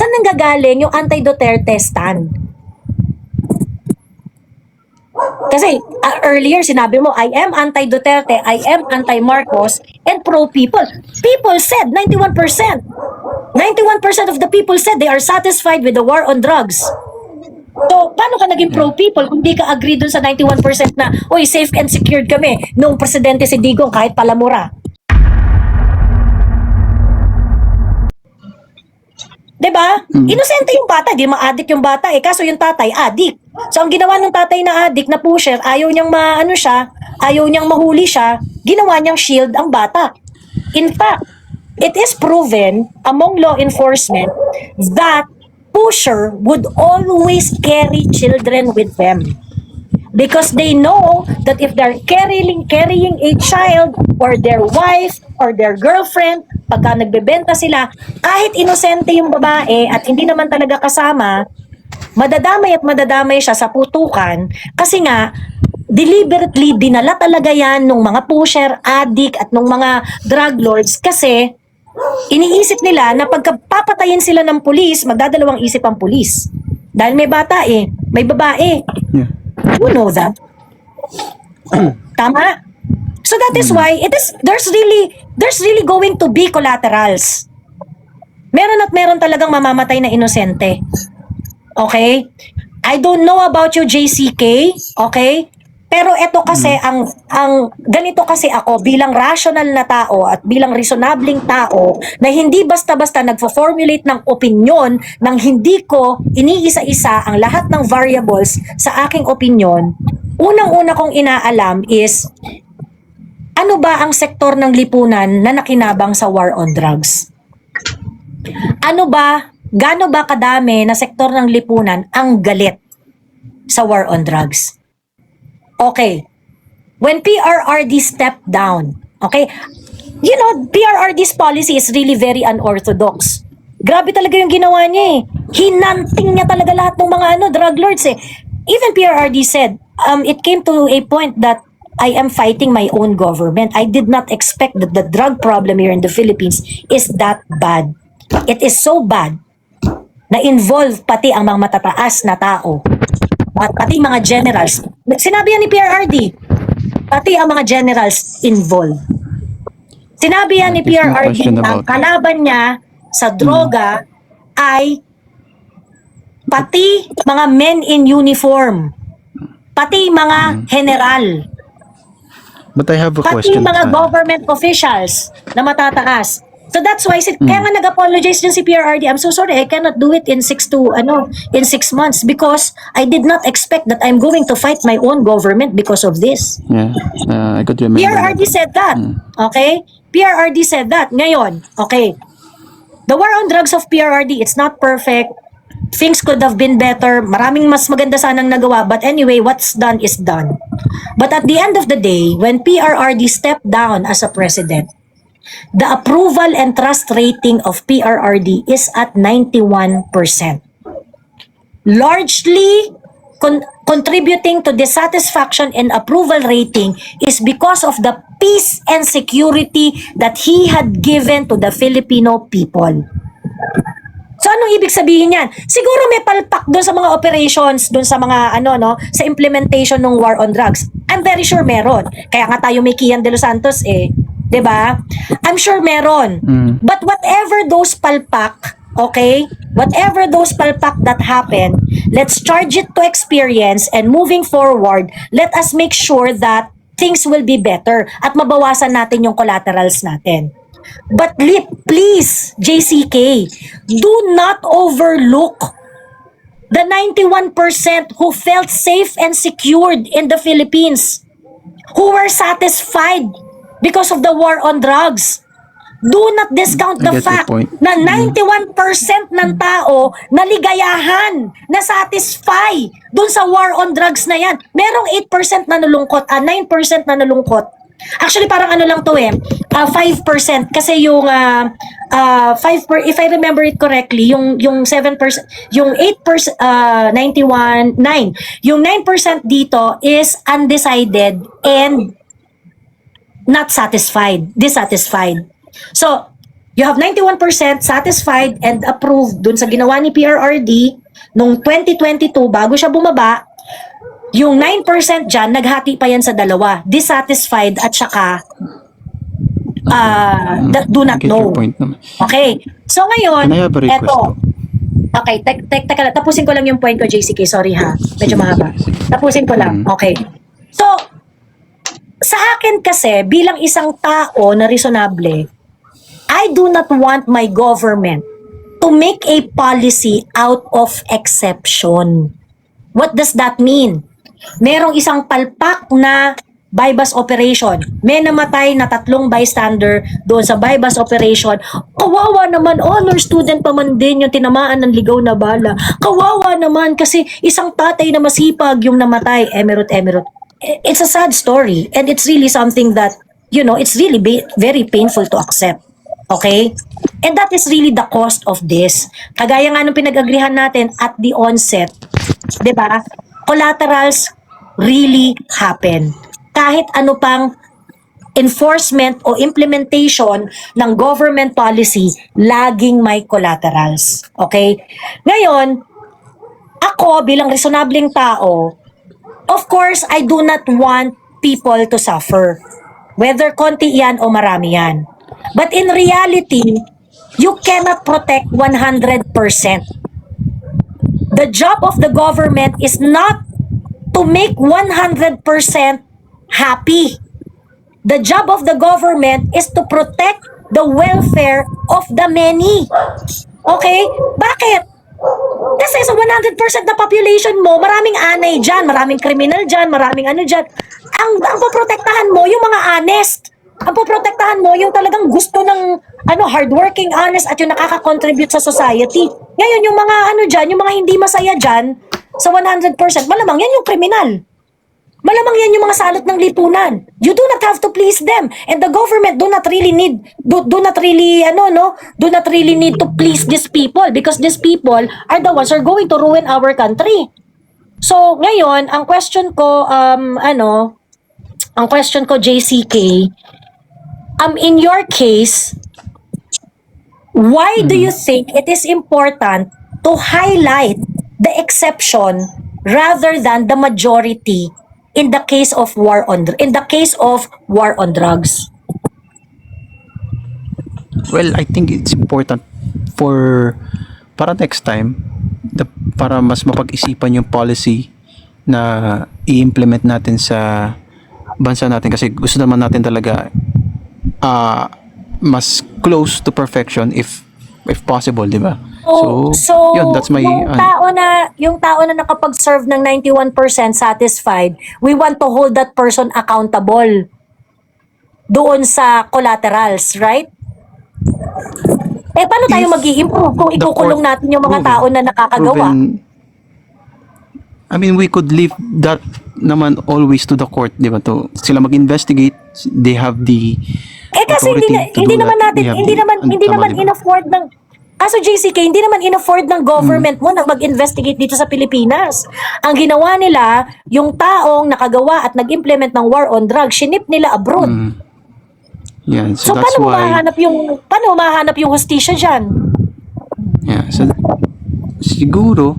Saan nanggagaling yung anti-Duterte stand? Kasi earlier sinabi mo, I am anti-Duterte, I am anti-Marcos, and pro-people. People said, 91%. 91% of the people said they are satisfied with the war on drugs. So, paano ka naging pro-people kung di ka agree dun sa 91% na, uy, safe and secured kami noong presidente si Digong kahit palamura? Diba? Inosente yung bata, di ma-addict yung bata eh. Kaso yung tatay, addict. So, ang ginawa ng tatay na addict, na pusher, ayaw niyang ayaw niyang mahuli siya, ginawa niyang shield ang bata. In fact, it is proven among law enforcement that pusher would always carry children with them. Because they know that if they're carrying a child or their wife or their girlfriend, pagka nagbebenta sila, kahit inosente yung babae at hindi naman talaga kasama, madadamay siya sa putukan kasi nga, deliberately dinala talaga yan nung mga pusher, addict at nung mga drug lords kasi iniisip nila na pagkapapatayin sila ng pulis, magdadalawang isip ang pulis. Dahil may bata may babae. Yeah. You know that. Tama? So that is why there's really going to be collaterals. Meron at meron talagang mamamatay na inosente. Okay? I don't know about you, JCK, okay? Pero ito kasi ang ganito kasi ako bilang rational na tao at bilang reasonabling tao na hindi basta-basta nagfo-formulate ng opinion nang hindi ko iniisa-isa ang lahat ng variables sa aking opinion. Unang-una kong inaalam is ano ba ang sektor ng lipunan na nakinabang sa war on drugs? Gaano ba kadami na sektor ng lipunan ang galit sa war on drugs? Okay. When PRRD stepped down, okay, you know, PRRD's policy is really very unorthodox. Grabe talaga yung ginawa niya eh. Hinanting niya talaga lahat ng mga drug lords eh. Even PRRD said, it came to a point that I am fighting my own government. I did not expect that the drug problem here in the Philippines is that bad. It is so bad na involve pati ang mga matataas na tao at pati mga generals. Sinabi yan ni PRRD, pati ang mga generals involved. Sinabi yan ni PRRD na kalaban niya sa droga ay pati mga men in uniform, pati mga general, But I have a pati question. mga government officials na matataas. So that's why kaya nga nag-apologize din si PRRD. I'm so sorry, I cannot do it in 6 months because I did not expect that I'm going to fight my own government because of this. Yeah, I could remember. PRRD said that. Okay? PRRD said that. Ngayon, okay. The war on drugs of PRRD, it's not perfect. Things could have been better. Maraming mas maganda sanang nagawa. But anyway, what's done is done. But at the end of the day, when PRRD stepped down as a president, the approval and trust rating of PRRD is at 91%. Largely contributing to dissatisfaction and approval rating is because of the peace and security that he had given to the Filipino people. So anong ibig sabihin yan? Siguro may palpak doon sa mga operations, doon sa mga sa implementation ng war on drugs. I'm very sure meron. Kaya nga tayo may Kian de los Santos 'di ba? I'm sure meron. But whatever those palpak, okay? Whatever those palpak that happen, let's charge it to experience and moving forward, let us make sure that things will be better at mabawasan natin yung collaterals natin. But please, JCK, do not overlook the 91% who felt safe and secured in the Philippines, who were satisfied because of the war on drugs. Do not discount the fact na 91% ng tao naligayahan, na-satisfy dun sa war on drugs na yan. Merong 8% na nalungkot, 9% na nalungkot. Actually, parang lang to 5% kasi yung if I remember it correctly, yung 7%, yung 8%, 91, 9. Yung 9% dito is undecided and not satisfied, dissatisfied. So, You have 91% satisfied and approved dun sa ginawa ni PRRD nung 2022 bago siya bumaba. Yung 9% dyan, naghati pa yan sa dalawa. Dissatisfied at saka do not I get know. your point naman. Okay. So ngayon, Can I have a request? eto. Okay, teka lang. Tapusin ko lang yung point ko, JCK. Sorry ha. Medyo mahaba. Tapusin ko lang. Okay. So, sa akin kasi, bilang isang tao na reasonable, I do not want my government to make a policy out of exception. What does that mean? Merong isang palpak na bypass operation. May namatay na 3 bystander doon sa bypass operation. Kawawa naman, honor student pa man din yung tinamaan ng ligaw na bala. Kawawa naman kasi isang tatay na masipag yung namatay. Emerald. It's a sad story and it's really something that, you know, it's really very painful to accept. Okay? And that is really the cost of this. Kagaya nga nung pinag-agrihan natin at the onset, 'di ba? Collaterals really happen. Kahit ano pang enforcement o implementation ng government policy, laging may collaterals. Okay? Ngayon, ako bilang reasonableng tao, of course, I do not want people to suffer. Whether konti yan o marami yan. But in reality, you cannot protect 100%. The job of the government is not to make 100% happy. The job of the government is to protect the welfare of the many. Okay? Bakit? Kasi sa 100% na population mo, maraming anay dyan, maraming kriminal dyan, maraming ano dyan. Ang poprotektahan mo, yung mga honest. Ang poprotektahan mo, yung talagang gusto ng hardworking, honest, at yung nakaka-contribute sa society. Ngayon, yung mga dyan, yung mga hindi masaya dyan, sa 100%, malamang yan yung kriminal. Malamang yan yung mga salot ng lipunan. You do not have to please them. And the government do not really need to please these people because these people are the ones who are going to ruin our country. So, ngayon, ang question ko, JCK, in your case, why do you think it is important to highlight the exception rather than the majority in the case of war on drugs? Well, I think it's important para next time, para mas mapag-isipan yung policy na i-implement natin sa bansa natin kasi gusto naman natin talaga mas close to perfection if possible, di ba? So yun, that's my yung tao na nakapag-serve ng 91% satisfied, we want to hold that person accountable doon sa collaterals, right? Paano tayo mag-i-improve kung ikukulong natin yung mga tao na nakakagawa? I mean, we could leave that naman always to the court, di ba? To sila mag-investigate, they have the kasi hindi naman in-afford ng JCK, hindi naman in-afford ng government mo na mag-investigate dito sa Pilipinas. Ang ginawa nila, yung taong nakagawa at nag-implement ng war on drugs, shinip nila abroad. Yeah, so that's paano why mahanap yung hustisya diyan? Yeah, so siguro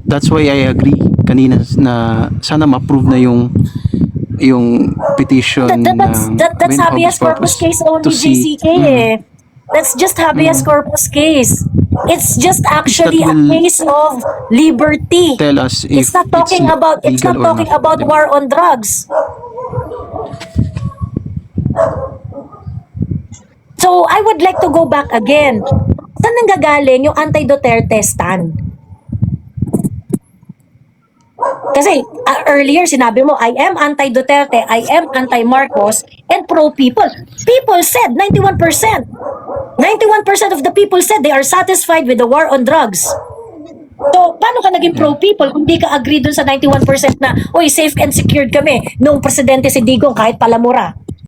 that's why I agree kanina na sana ma-approve na yung petition that's habeas corpus case only, JCK That's just habeas corpus case. It's just actually a case of liberty. Tell us if it's not talking about war on drugs. So I would like to go back again. Saan nanggagaling yung anti-Duterte stand? Kasi earlier sinabi mo, I am anti-Duterte, I am anti-Marcos, and pro-people. People said 91%. 91% of the people said they are satisfied with the war on drugs. So, paano ka naging pro-people kung di ka agree dun sa 91% na, oy, safe and secured kami nung presidente si Digong kahit palamura?